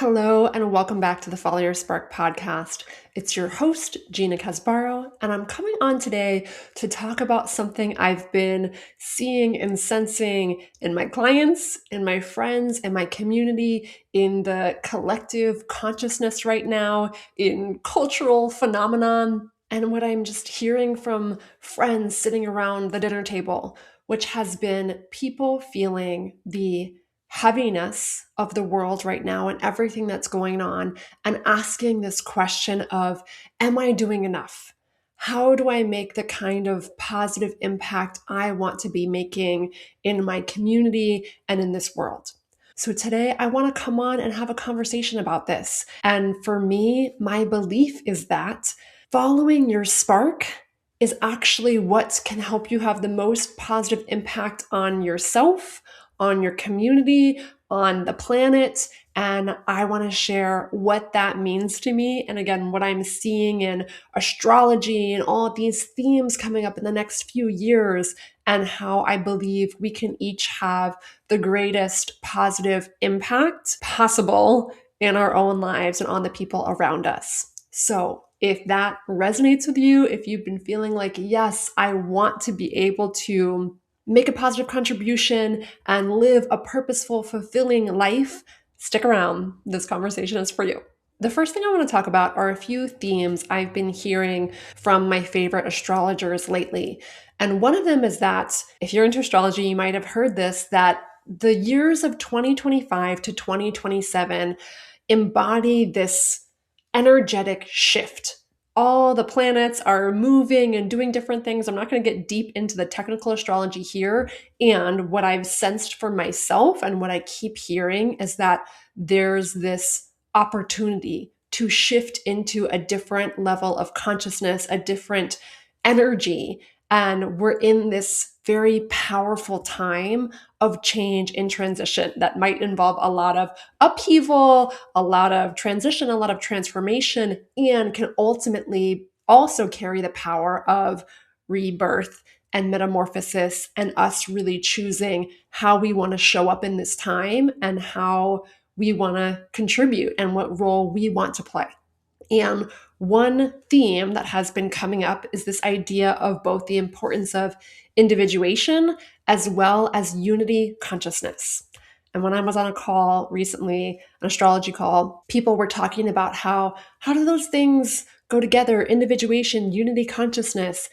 Hello, and welcome back to the Follow Your Spark podcast. It's your host, Gina Casbarro, and I'm coming on today to talk about something I've been seeing and sensing in my clients, in my friends, in my community, in the collective consciousness right now, in cultural phenomenon, and what I'm just hearing from friends sitting around the dinner table, which has been people feeling the heaviness of the world right now and everything that's going on, and asking this question of, am I doing enough? How do I make the kind of positive impact I want to be making in my community and in this world? So today I want to come on and have a conversation about this. And for me, my belief is that following your spark is actually what can help you have the most positive impact on yourself, on your community, on the planet. And I want to share what that means to me. And again, what I'm seeing in astrology and all of these themes coming up in the next few years, and how I believe we can each have the greatest positive impact possible in our own lives and on the people around us. So if that resonates with you, if you've been feeling like, yes, I want to be able to make a positive contribution and live a purposeful, fulfilling life, stick around. This conversation is for you. The first thing I want to talk about are a few themes I've been hearing from my favorite astrologers lately. And one of them is that, if you're into astrology, you might have heard this, that the years of 2025 to 2027 embody this energetic shift. All the planets are moving and doing different things. I'm not going to get deep into the technical astrology here. And what I've sensed for myself and what I keep hearing is that there's this opportunity to shift into a different level of consciousness, a different energy. And we're in this very powerful time of change and transition that might involve a lot of upheaval, a lot of transition, a lot of transformation, and can ultimately also carry the power of rebirth and metamorphosis, and us really choosing how we want to show up in this time and how we want to contribute and what role we want to play. And one theme that has been coming up is this idea of both the importance of individuation as well as unity consciousness. And when I was on a call recently, an astrology call, people were talking about how do those things go together, individuation, unity consciousness.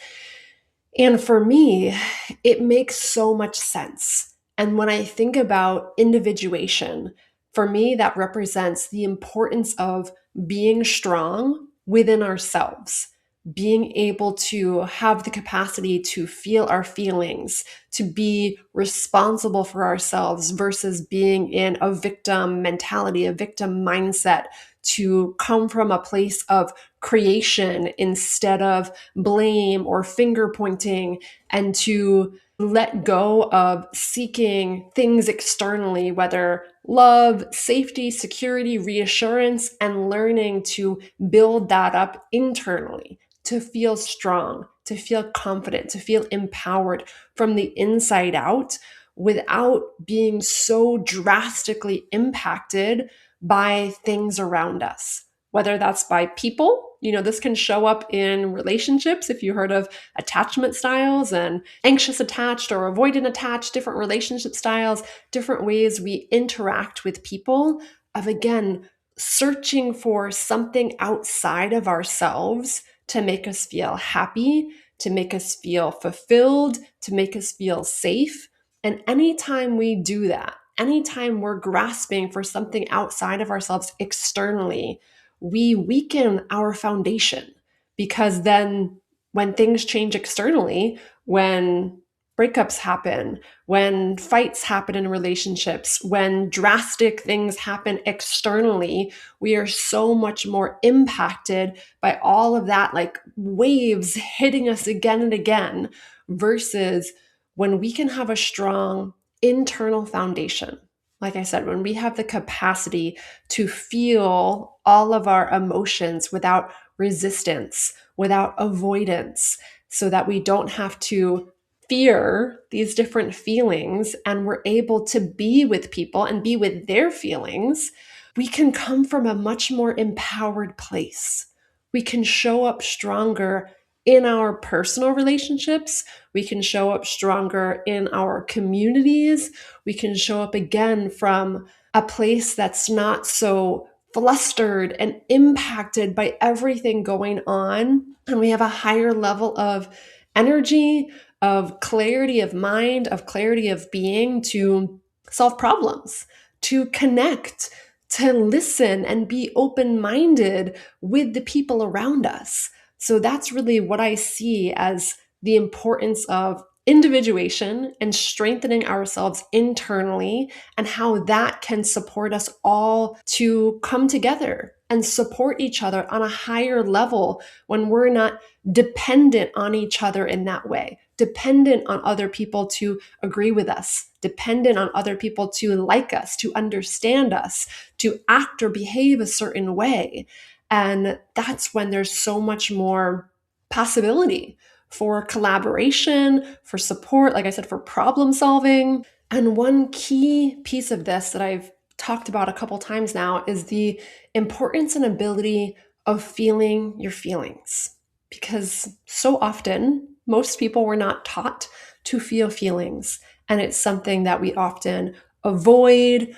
And for me, it makes so much sense. And when I think about individuation, for me, that represents the importance of being strong within ourselves, being able to have the capacity to feel our feelings, to be responsible for ourselves versus being in a victim mentality, a victim mindset, to come from a place of creation instead of blame or finger pointing, and to let go of seeking things externally, whether love, safety, security, reassurance, and learning to build that up internally, to feel strong, to feel confident, to feel empowered from the inside out without being so drastically impacted by things around us, whether that's by people. This can show up in relationships. If you heard of attachment styles and anxious attached or avoidant attached, different relationship styles, different ways we interact with people, of again, searching for something outside of ourselves to make us feel happy, to make us feel fulfilled, to make us feel safe. And anytime we do that, anytime we're grasping for something outside of ourselves externally, we weaken our foundation, because then when things change externally, when breakups happen, when fights happen in relationships, when drastic things happen externally, we are so much more impacted by all of that, like waves hitting us again and again, versus when we can have a strong internal foundation. Like I said, when we have the capacity to feel all of our emotions without resistance, without avoidance, so that we don't have to fear these different feelings, and we're able to be with people and be with their feelings, we can come from a much more empowered place. We can show up stronger in our personal relationships. We can show up stronger in our communities. We can show up again from a place that's not so flustered and impacted by everything going on. And we have a higher level of energy, of clarity of mind, of clarity of being to solve problems, to connect, to listen and be open-minded with the people around us. So that's really what I see as the importance of individuation and strengthening ourselves internally, and how that can support us all to come together and support each other on a higher level when we're not dependent on each other in that way, dependent on other people to agree with us, dependent on other people to like us, to understand us, to act or behave a certain way. And that's when there's so much more possibility for collaboration, for support, like I said, for problem solving. And one key piece of this that I've talked about a couple times now is the importance and ability of feeling your feelings. Because so often, most people were not taught to feel feelings. And it's something that we often avoid,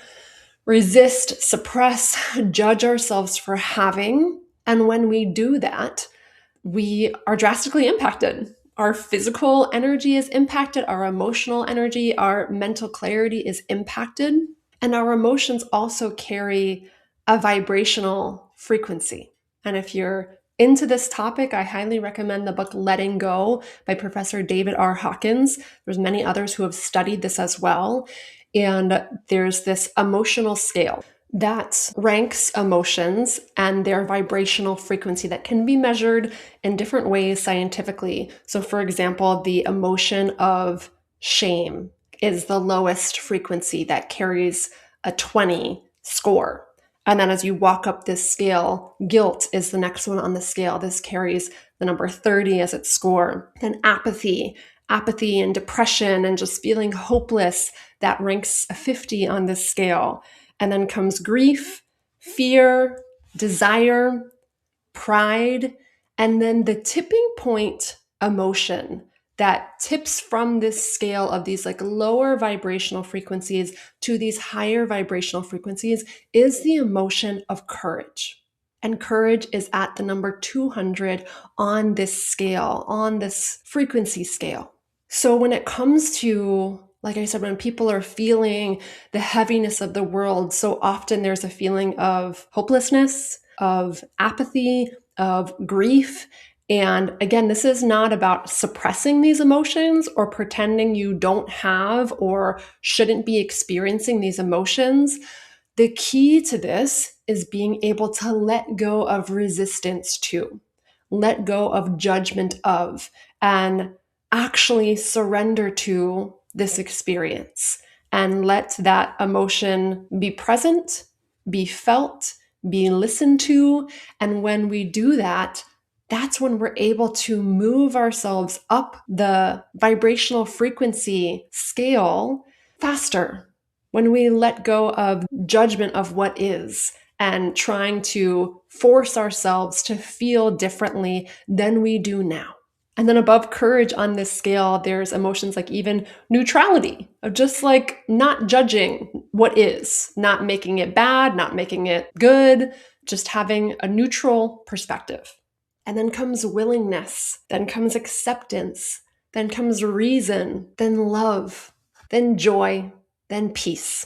resist, suppress, judge ourselves for having. And when we do that, we are drastically impacted. Our physical energy is impacted, our emotional energy, our mental clarity is impacted, and our emotions also carry a vibrational frequency. And if you're into this topic, I highly recommend the book Letting Go by Professor David R. Hawkins. There's many others who have studied this as well. And there's this emotional scale that ranks emotions and their vibrational frequency that can be measured in different ways scientifically. So, for example, the emotion of shame is the lowest frequency that carries a 20 score. And then as you walk up this scale, guilt is the next one on the scale. This carries the number 30 as its score. Then apathy and depression and just feeling hopeless, that ranks a 50 on this scale. And then comes grief, fear, desire, pride, and then the tipping point emotion that tips from this scale of these like lower vibrational frequencies to these higher vibrational frequencies is the emotion of courage. And courage is at the number 200 on this scale, on this frequency scale. So when it comes to, like I said, when people are feeling the heaviness of the world, so often there's a feeling of hopelessness, of apathy, of grief. And again, this is not about suppressing these emotions or pretending you don't have or shouldn't be experiencing these emotions. The key to this is being able to let go of resistance to, let go of judgment of, and actually surrender to this experience and let that emotion be present, be felt, be listened to. And when we do that, that's when we're able to move ourselves up the vibrational frequency scale faster. When we let go of judgment of what is and trying to force ourselves to feel differently than we do now. And then above courage on this scale, there's emotions like even neutrality, of just like not judging what is, not making it bad, not making it good, just having a neutral perspective. And then comes willingness, then comes acceptance, then comes reason, then love, then joy, then peace.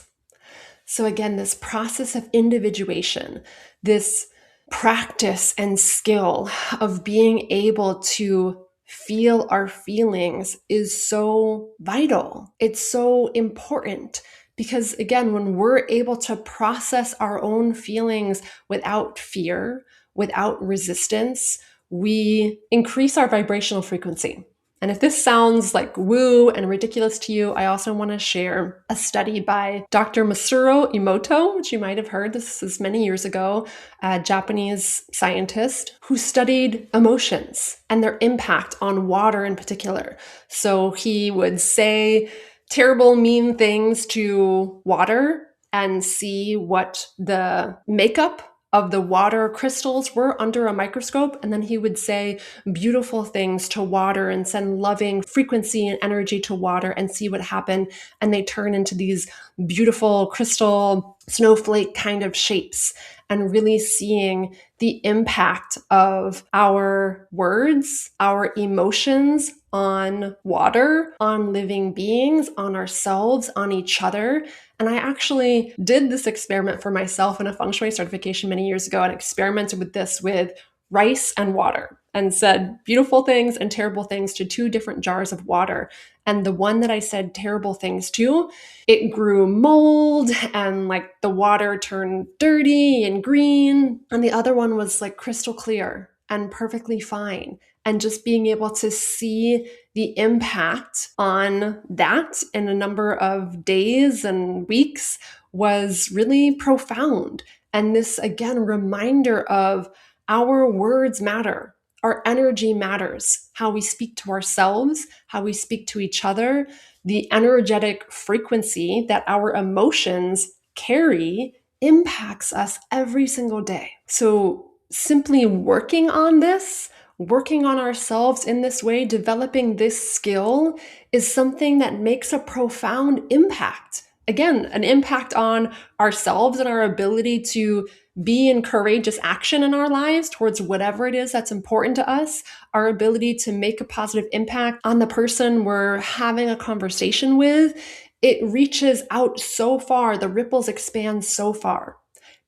So again, this process of individuation, this practice and skill of being able to feel our feelings is so vital. It's so important because, again, when we're able to process our own feelings without fear, without resistance, we increase our vibrational frequency. And if this sounds like woo and ridiculous to you, I also want to share a study by Dr. Masaru Emoto, which you might have heard. This is many years ago, a Japanese scientist who studied emotions and their impact on water in particular. So he would say terrible, mean things to water, and see what the makeup of the water crystals were under a microscope. And then he would say beautiful things to water and send loving frequency and energy to water and see what happened. And they turn into these beautiful crystal snowflake kind of shapes, and really seeing the impact of our words, our emotions on water, on living beings, on ourselves, on each other. And I actually did this experiment for myself in a feng shui certification many years ago, and experimented with this with rice and water, and said beautiful things and terrible things to two different jars of water. And the one that I said terrible things to, it grew mold, and like the water turned dirty and green. And the other one was like crystal clear and perfectly fine. And just being able to see the impact on that in a number of days and weeks was really profound. And this, again, reminder of our words matter. Our energy matters. How we speak to ourselves, how we speak to each other, the energetic frequency that our emotions carry impacts us every single day. So simply working on this, working on ourselves in this way, developing this skill is something that makes a profound impact. Again, an impact on ourselves and our ability to be in courageous action in our lives towards whatever it is that's important to us, our ability to make a positive impact on the person we're having a conversation with. It reaches out so far, the ripples expand so far.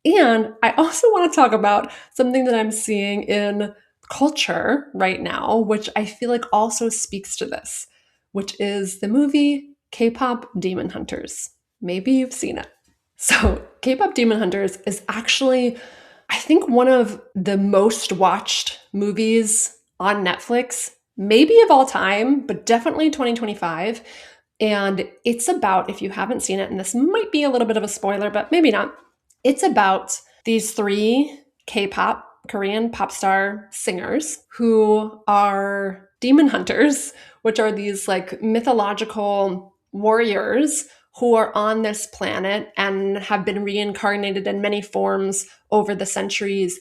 And I also want to talk about something that I'm seeing in culture right now, which I feel like also speaks to this, which is the movie K-pop Demon Hunters. Maybe you've seen it. So K-pop Demon Hunters is actually, I think, one of the most watched movies on Netflix, maybe of all time, but definitely 2025. And it's about, if you haven't seen it, and this might be a little bit of a spoiler, but maybe not, it's about these three K-pop, Korean pop star singers who are demon hunters, which are these like mythological warriors who are on this planet and have been reincarnated in many forms over the centuries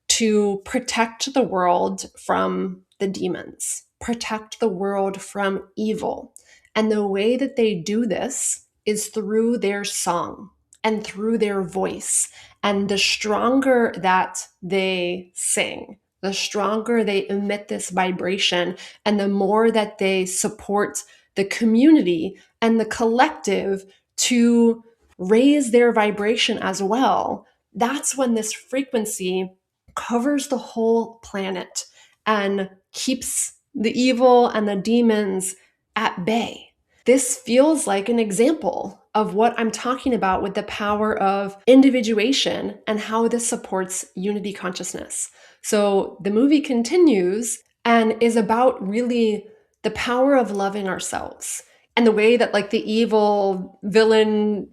to protect the world from the demons, protect the world from evil. And the way that they do this is through their song and through their voice. And the stronger that they sing, the stronger they emit this vibration, and the more that they support the community and the collective to raise their vibration as well, that's when this frequency covers the whole planet and keeps the evil and the demons at bay. This feels like an example of what I'm talking about with the power of individuation and how this supports unity consciousness. So the movie continues and is about really the power of loving ourselves, and the way that like the evil villain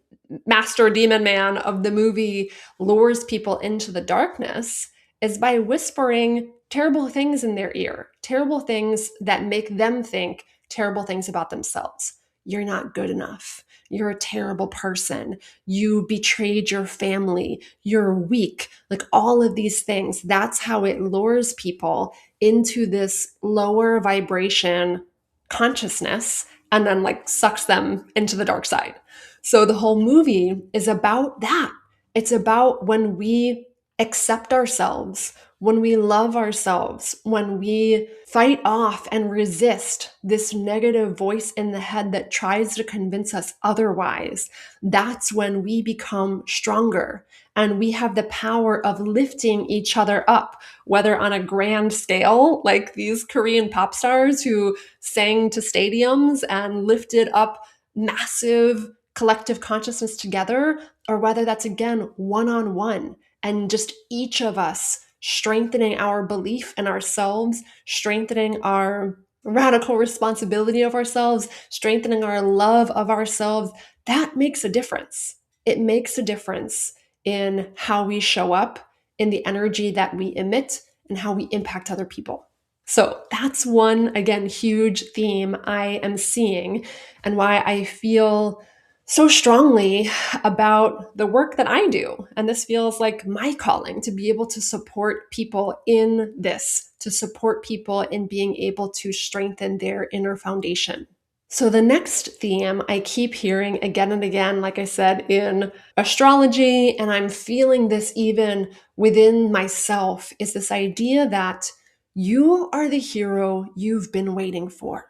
master demon man of the movie lures people into the darkness is by whispering terrible things in their ear, terrible things that make them think terrible things about themselves. You're not good enough. You're a terrible person. You betrayed your family. You're weak. Like all of these things. That's how it lures people into this lower vibration consciousness and then like sucks them into the dark side. So the whole movie is about that. It's about when we accept ourselves, when we love ourselves, when we fight off and resist this negative voice in the head that tries to convince us otherwise. That's when we become stronger and we have the power of lifting each other up, whether on a grand scale, like these Korean pop stars who sang to stadiums and lifted up massive collective consciousness together, or whether that's again one-on-one and just each of us strengthening our belief in ourselves, strengthening our radical responsibility of ourselves, strengthening our love of ourselves. That makes a difference. It makes a difference in how we show up, in the energy that we emit, and how we impact other people. So that's one, again, huge theme I am seeing, and why I feel so strongly about the work that I do. And this feels like my calling to be able to support people in this, to support people in being able to strengthen their inner foundation. So, the next theme I keep hearing again and again, like I said, in astrology, and I'm feeling this even within myself, is this idea that you are the hero you've been waiting for.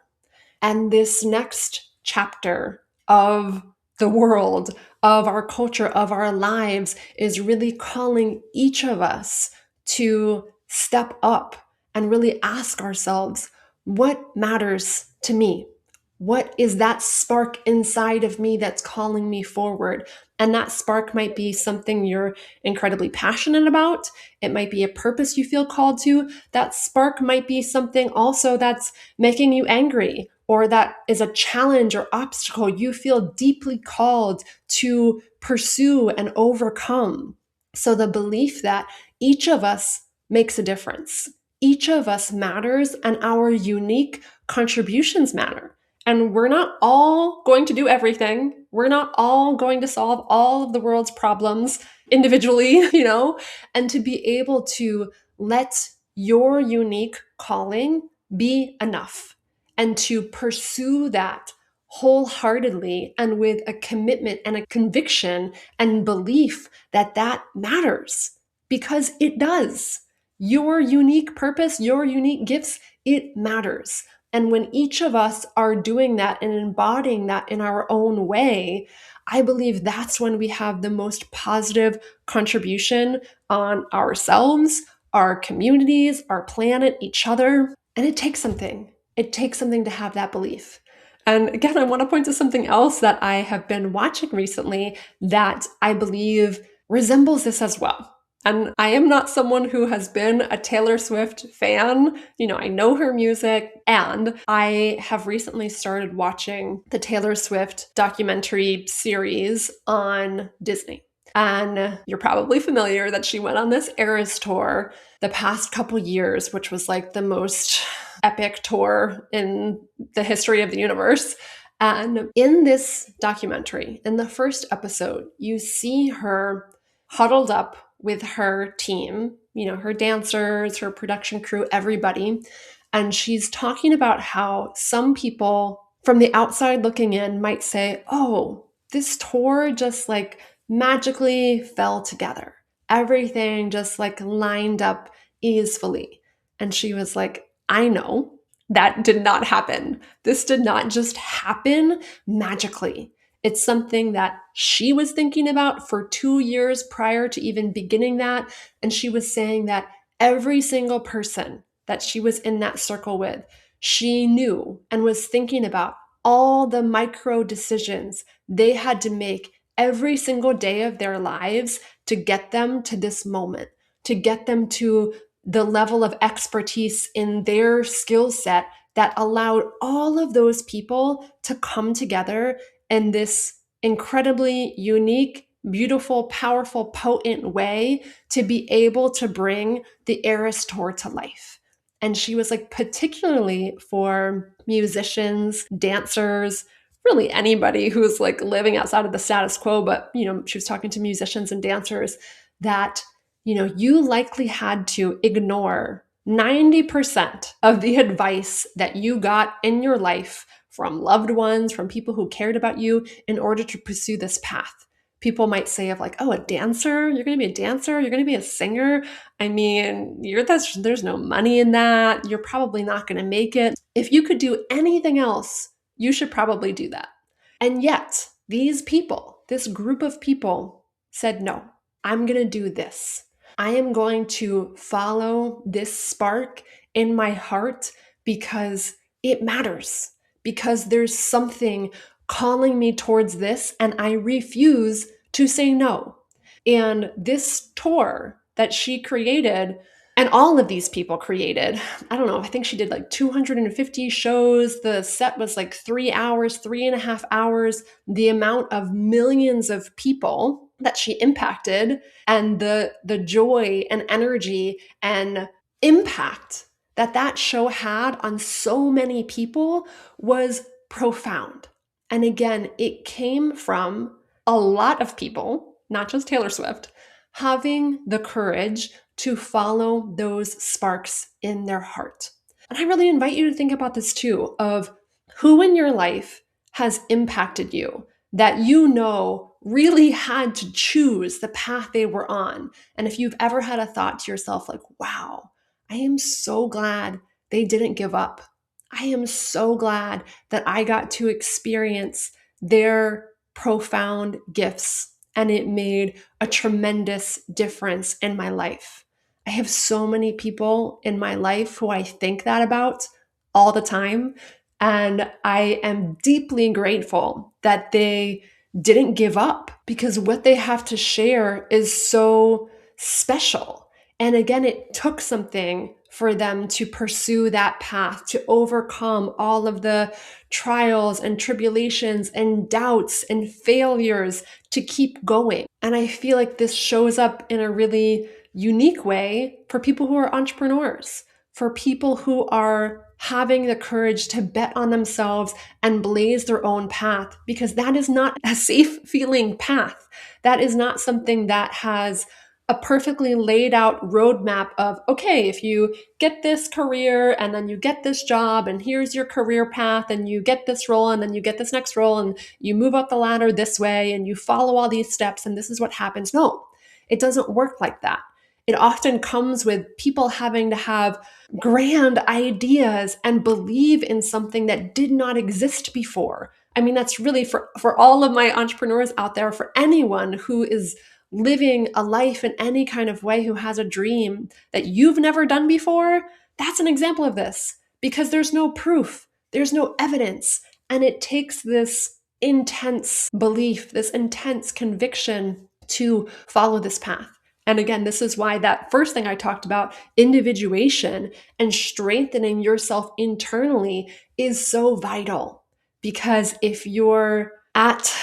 And this next chapter of the world, of our culture, of our lives is really calling each of us to step up and really ask ourselves, what matters to me? What is that spark inside of me that's calling me forward? And that spark might be something you're incredibly passionate about. It might be a purpose you feel called to. That spark might be something also that's making you angry, or that is a challenge or obstacle you feel deeply called to pursue and overcome. So the belief that each of us makes a difference, each of us matters, and our unique contributions matter. And we're not all going to do everything. We're not all going to solve all of the world's problems individually, and to be able to let your unique calling be enough and to pursue that wholeheartedly and with a commitment and a conviction and belief that that matters, because it does. Your unique purpose, your unique gifts, it matters. And when each of us are doing that and embodying that in our own way, I believe that's when we have the most positive contribution on ourselves, our communities, our planet, each other. And it takes something. It takes something to have that belief. And again, I want to point to something else that I have been watching recently that I believe resembles this as well. And I am not someone who has been a Taylor Swift fan. I know her music, and I have recently started watching the Taylor Swift documentary series on Disney. And you're probably familiar that she went on this Eras tour the past couple years, which was like the most epic tour in the history of the universe. And in this documentary, in the first episode, you see her huddled up with her team, her dancers, her production crew, everybody. And she's talking about how some people from the outside looking in might say, oh, this tour just like magically fell together. Everything just like lined up easily. And she was like, I know that did not happen. This did not just happen magically. It's something that she was thinking about for 2 years prior to even beginning that. And she was saying that every single person that she was in that circle with, she knew and was thinking about all the micro decisions they had to make every single day of their lives to get them to this moment, to get them to the level of expertise in their skill set that allowed all of those people to come together in this incredibly unique, beautiful, powerful, potent way to be able to bring the Eras tour to life. And she was like, particularly for musicians, dancers, really anybody who's like living outside of the status quo, but she was talking to musicians and dancers that you likely had to ignore 90% of the advice that you got in your life from loved ones, from people who cared about you in order to pursue this path. People might say of like, oh, a dancer, you're going to be a dancer, you're going to be a singer. I mean, there's no money in that. You're probably not going to make it. If you could do anything else, you should probably do that. And yet, these people, this group of people said, no, I'm going to do this. I am going to follow this spark in my heart because it matters, because there's something calling me towards this, and I refuse to say no. And this tour that she created, and all of these people created, I don't know, I think she did like 250 shows. The set was like 3 hours, 3.5 hours. The amount of millions of people that she impacted and the joy and energy and impact that show had on so many people was profound. And again, it came from a lot of people, not just Taylor Swift, having the courage to follow those sparks in their heart. And I really invite you to think about this too, of who in your life has impacted you that you know really had to choose the path they were on. And if you've ever had a thought to yourself like, wow, I am so glad they didn't give up. I am so glad that I got to experience their profound gifts and it made a tremendous difference in my life. I have so many people in my life who I think that about all the time. And I am deeply grateful that they didn't give up because what they have to share is so special. And again, it took something for them to pursue that path, to overcome all of the trials and tribulations and doubts and failures to keep going. And I feel like this shows up in a really unique way for people who are entrepreneurs, for people who are having the courage to bet on themselves and blaze their own path, because that is not a safe feeling path. That is not something that has a perfectly laid out roadmap of, okay, if you get this career and then you get this job and here's your career path and you get this role and then you get this next role and you move up the ladder this way and you follow all these steps and this is what happens. No, it doesn't work like that. It often comes with people having to have grand ideas and believe in something that did not exist before. I mean, that's really for all of my entrepreneurs out there, for anyone who is living a life in any kind of way, who has a dream that you've never done before, that's an example of this because there's no proof, there's no evidence, and it takes this intense belief, this intense conviction to follow this path. And again, this is why that first thing I talked about, individuation and strengthening yourself internally, is so vital. Because if you're at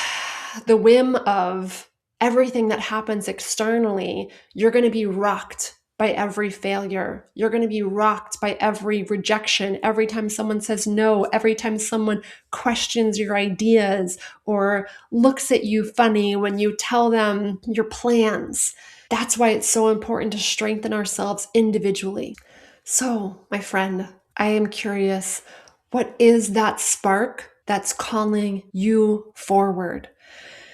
the whim of everything that happens externally, you're going to be rocked by every failure. You're going to be rocked by every rejection, every time someone says no, every time someone questions your ideas or looks at you funny when you tell them your plans. That's why it's so important to strengthen ourselves individually. So, my friend, I am curious, what is that spark that's calling you forward?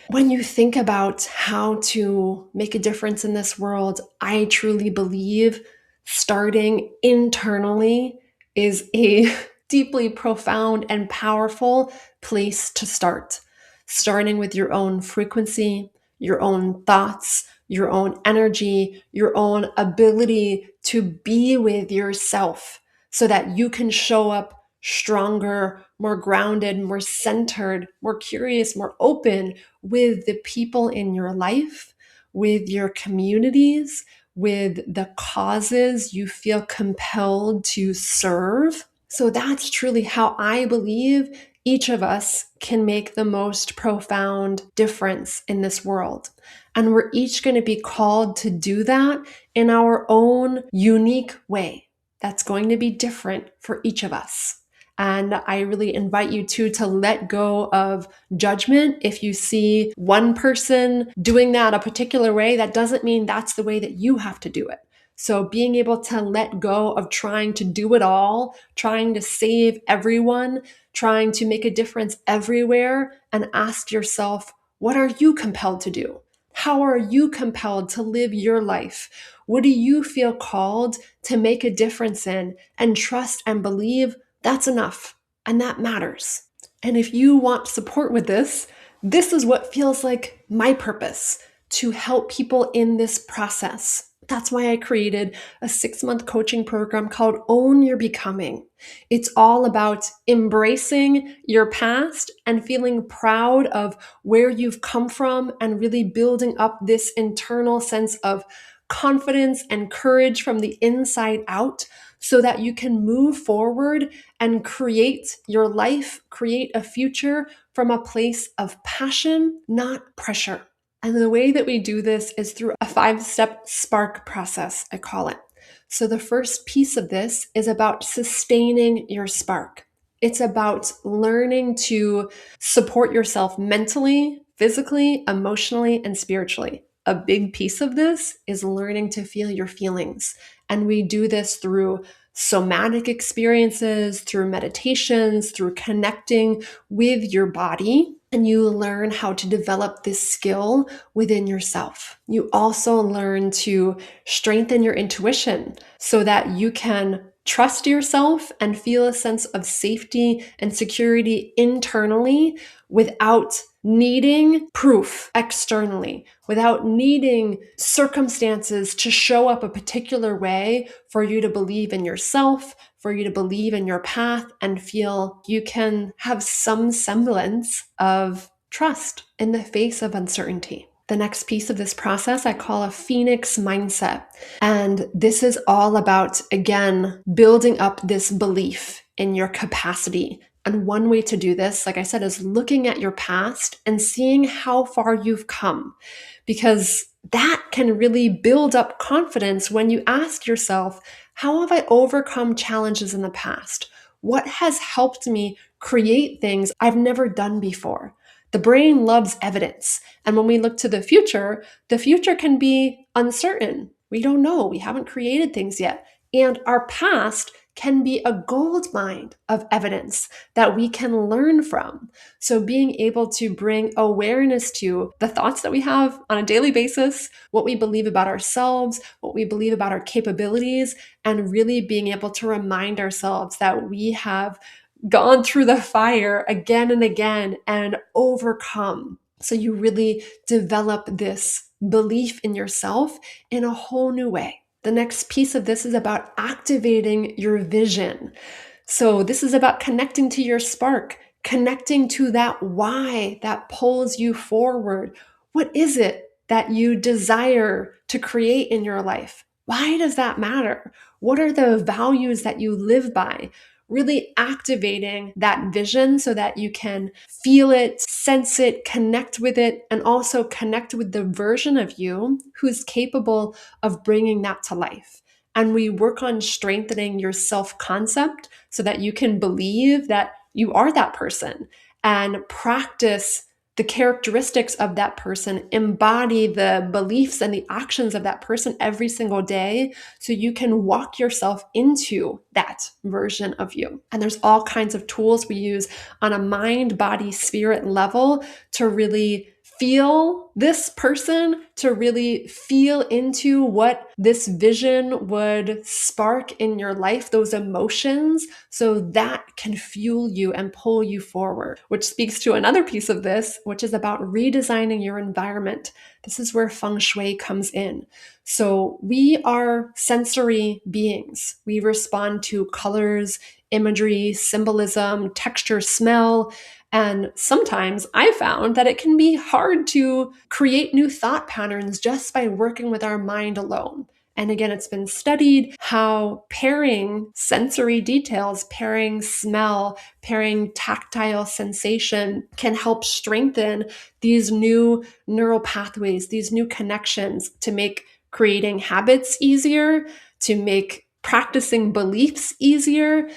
When you think about how to make a difference in this world, I truly believe starting internally is a deeply profound and powerful place to start. Starting with your own frequency, your own thoughts, your own energy, your own ability to be with yourself so that you can show up stronger, more grounded, more centered, more curious, more open with the people in your life, with your communities, with the causes you feel compelled to serve. So that's truly how I believe each of us can make the most profound difference in this world. And we're each going to be called to do that in our own unique way. That's going to be different for each of us. And I really invite you to let go of judgment. If you see one person doing that a particular way, that doesn't mean that's the way that you have to do it. So being able to let go of trying to do it all, trying to save everyone, trying to make a difference everywhere, and ask yourself, what are you compelled to do? How are you compelled to live your life? What do you feel called to make a difference in? And trust and believe that's enough. And that matters. And if you want support with this, this is what feels like my purpose, to help people in this process. That's why I created a 6-month coaching program called Own Your Becoming. It's all about embracing your past and feeling proud of where you've come from and really building up this internal sense of confidence and courage from the inside out so that you can move forward and create your life, create a future from a place of passion, not pressure. And the way that we do this is through a 5-step spark process, I call it. So the first piece of this is about sustaining your spark. It's about learning to support yourself mentally, physically, emotionally, and spiritually. A big piece of this is learning to feel your feelings. And we do this through somatic experiences, through meditations, through connecting with your body. And you learn how to develop this skill within yourself. You also learn to strengthen your intuition so that you can trust yourself and feel a sense of safety and security internally without needing proof externally, without needing circumstances to show up a particular way for you to believe in yourself, for you to believe in your path and feel you can have some semblance of trust in the face of uncertainty. The next piece of this process I call a phoenix mindset. And this is all about, again, building up this belief in your capacity. And one way to do this, like I said, is looking at your past and seeing how far you've come, because that can really build up confidence when you ask yourself, how have I overcome challenges in the past? What has helped me create things I've never done before? The brain loves evidence. And when we look to the future can be uncertain. We don't know. We haven't created things yet. And our past can be a gold mine of evidence that we can learn from. So being able to bring awareness to the thoughts that we have on a daily basis, what we believe about ourselves, what we believe about our capabilities, and really being able to remind ourselves that we have gone through the fire again and again and overcome. So you really develop this belief in yourself in a whole new way. The next piece of this is about activating your vision. So this is about connecting to your spark, connecting to that why that pulls you forward. What is it that you desire to create in your life? Why does that matter? What are the values that you live by? Really activating that vision so that you can feel it, sense it, connect with it, and also connect with the version of you who's capable of bringing that to life. And we work on strengthening your self-concept so that you can believe that you are that person and practice the characteristics of that person, embody the beliefs and the actions of that person every single day so you can walk yourself into that version of you. And there's all kinds of tools we use on a mind, body, spirit level to really feel this person, to really feel into what this vision would spark in your life, those emotions, so that can fuel you and pull you forward. Which speaks to another piece of this, which is about redesigning your environment. This is where feng shui comes in. So we are sensory beings. We respond to colors, imagery, symbolism, texture, smell. And sometimes I found that it can be hard to create new thought patterns just by working with our mind alone. And again, it's been studied how pairing sensory details, pairing smell, pairing tactile sensation can help strengthen these new neural pathways, these new connections to make creating habits easier, to make practicing beliefs easier,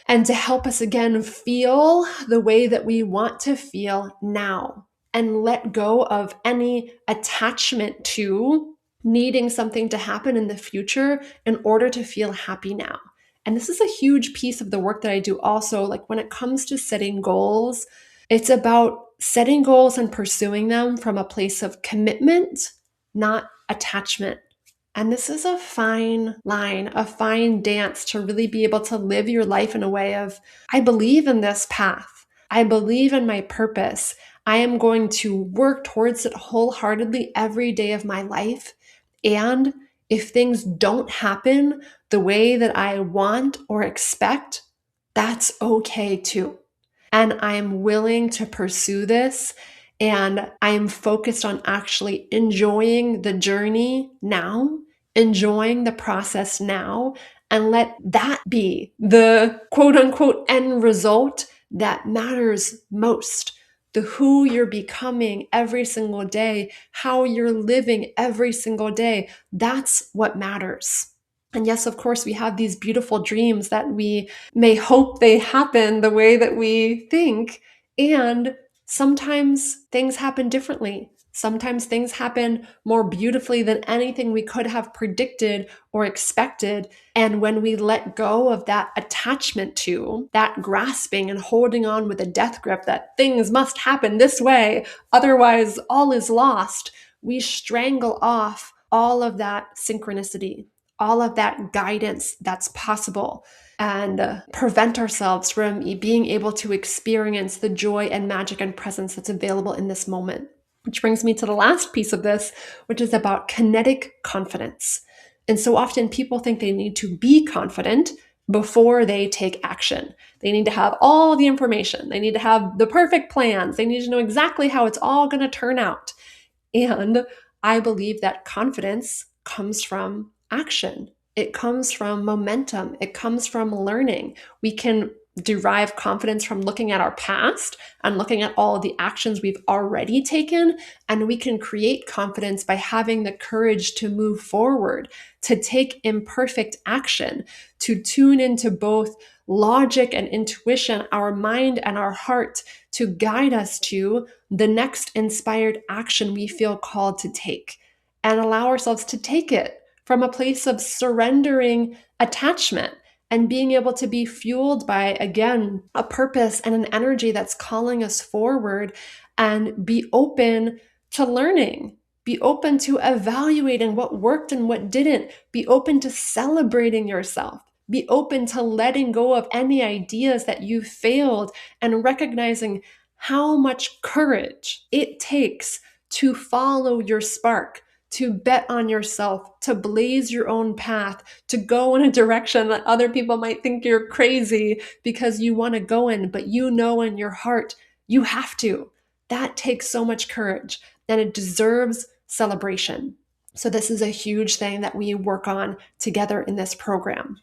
and to help us again feel the way that we want to feel now and let go of any attachment to needing something to happen in the future in order to feel happy now. And this is a huge piece of the work that I do also. Like when it comes to setting goals, it's about setting goals and pursuing them from a place of commitment, not attachment. And this is a fine line, a fine dance to really be able to live your life in a way of, I believe in this path. I believe in my purpose. I am going to work towards it wholeheartedly every day of my life. And if things don't happen the way that I want or expect, that's okay too. And I'm willing to pursue this. And I am focused on actually enjoying the journey now, enjoying the process now, and let that be the quote unquote end result that matters most. The who you're becoming every single day, how you're living every single day, that's what matters. And yes, of course, we have these beautiful dreams that we may hope they happen the way that we think. And sometimes things happen differently. Sometimes things happen more beautifully than anything we could have predicted or expected. And when we let go of that attachment to that grasping and holding on with a death grip that things must happen this way, otherwise all is lost, we strangle off all of that synchronicity, all of that guidance that's possible, and prevent ourselves from being able to experience the joy and magic and presence that's available in this moment. Which brings me to the last piece of this, which is about kinetic confidence. And so often people think they need to be confident before they take action. They need to have all the information. They need to have the perfect plans. They need to know exactly how it's all going to turn out. And I believe that confidence comes from action. It comes from momentum. It comes from learning. We can derive confidence from looking at our past and looking at all of the actions we've already taken. And we can create confidence by having the courage to move forward, to take imperfect action, to tune into both logic and intuition, our mind and our heart, to guide us to the next inspired action we feel called to take, and allow ourselves to take it from a place of surrendering attachment and being able to be fueled by, again, a purpose and an energy that's calling us forward, and be open to learning. Be open to evaluating what worked and what didn't. Be open to celebrating yourself. Be open to letting go of any ideas that you failed and recognizing how much courage it takes to follow your spark, to bet on yourself, to blaze your own path, to go in a direction that other people might think you're crazy because you want to go in, but you know in your heart you have to. That takes so much courage, and it deserves celebration. So this is a huge thing that we work on together in this program.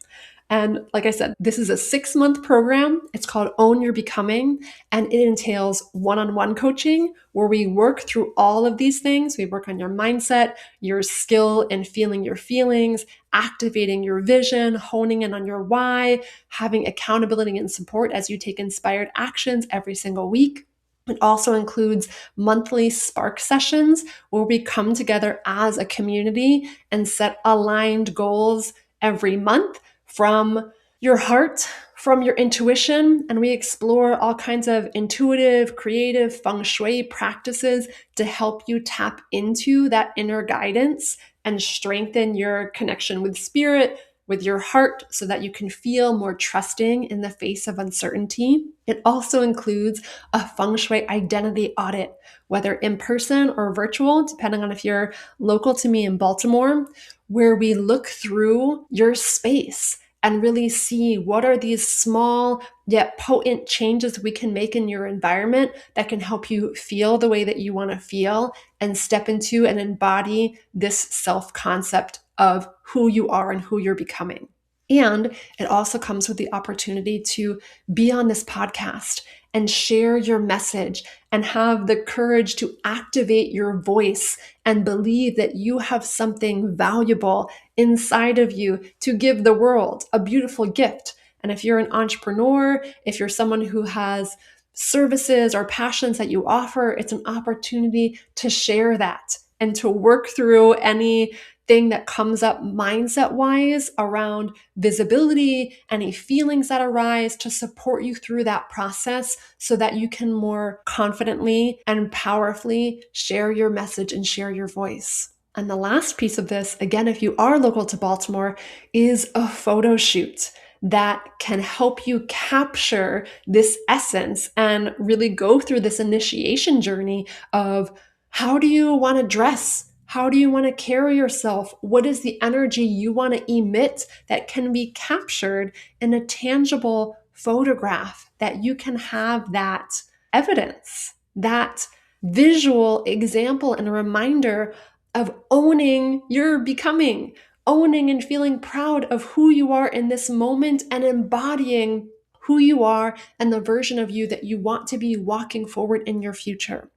And like I said, this is a 6-month program. It's called Own Your Becoming, and it entails one-on-one coaching where we work through all of these things. We work on your mindset, your skill in feeling your feelings, activating your vision, honing in on your why, having accountability and support as you take inspired actions every single week. It also includes monthly spark sessions where we come together as a community and set aligned goals every month from your heart, from your intuition, and we explore all kinds of intuitive, creative feng shui practices to help you tap into that inner guidance and strengthen your connection with spirit, with your heart, so that you can feel more trusting in the face of uncertainty. It also includes a feng shui identity audit, whether in person or virtual, depending on if you're local to me in Baltimore, where we look through your space and really see what are these small yet potent changes we can make in your environment that can help you feel the way that you want to feel and step into and embody this self-concept of who you are and who you're becoming. And it also comes with the opportunity to be on this podcast and share your message and have the courage to activate your voice and believe that you have something valuable inside of you to give the world, a beautiful gift. And if you're an entrepreneur, if you're someone who has services or passions that you offer, it's an opportunity to share that and to work through anything that comes up mindset wise around visibility, any feelings that arise, to support you through that process so that you can more confidently and powerfully share your message and share your voice. And the last piece of this, again, if you are local to Baltimore, is a photo shoot that can help you capture this essence and really go through this initiation journey of how do you want to dress? How do you want to carry yourself? What is the energy you want to emit that can be captured in a tangible photograph that you can have that evidence, that visual example and a reminder of owning your becoming, owning and feeling proud of who you are in this moment and embodying who you are and the version of you that you want to be walking forward in your future.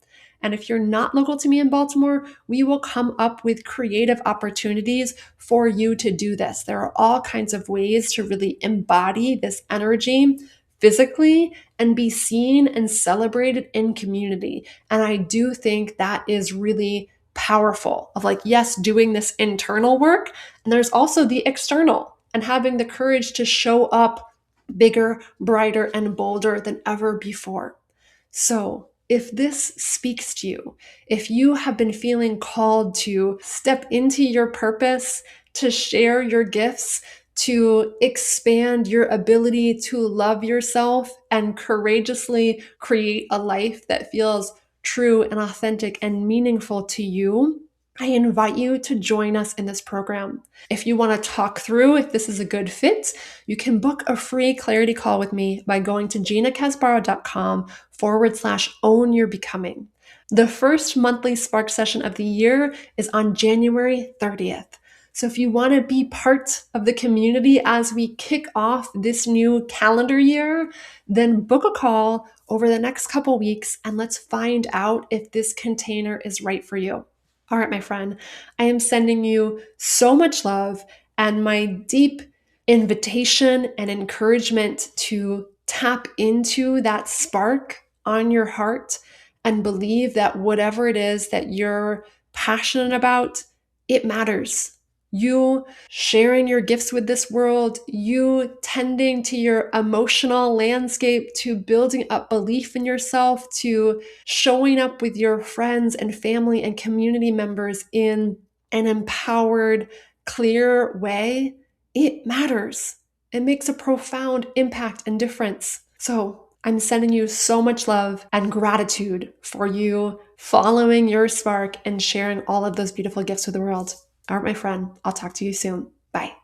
And if you're not local to me in Baltimore, we will come up with creative opportunities for you to do this. There are all kinds of ways to really embody this energy physically and be seen and celebrated in community. And I do think that is really powerful of like, yes, doing this internal work. And there's also the external and having the courage to show up bigger, brighter, and bolder than ever before. So, if this speaks to you, if you have been feeling called to step into your purpose, to share your gifts, to expand your ability to love yourself and courageously create a life that feels true and authentic and meaningful to you, I invite you to join us in this program. If you want to talk through if this is a good fit, you can book a free clarity call with me by going to ginacasbarro.com/own your becoming. The first monthly Spark session of the year is on January 30th. So if you want to be part of the community as we kick off this new calendar year, then book a call over the next couple weeks and let's find out if this container is right for you. All right, my friend, I am sending you so much love and my deep invitation and encouragement to tap into that spark on your heart and believe that whatever it is that you're passionate about, it matters. You sharing your gifts with this world, you tending to your emotional landscape, to building up belief in yourself, to showing up with your friends and family and community members in an empowered, clear way, it matters. It makes a profound impact and difference. So I'm sending you so much love and gratitude for you following your spark and sharing all of those beautiful gifts with the world. All right, my friend, I'll talk to you soon. Bye.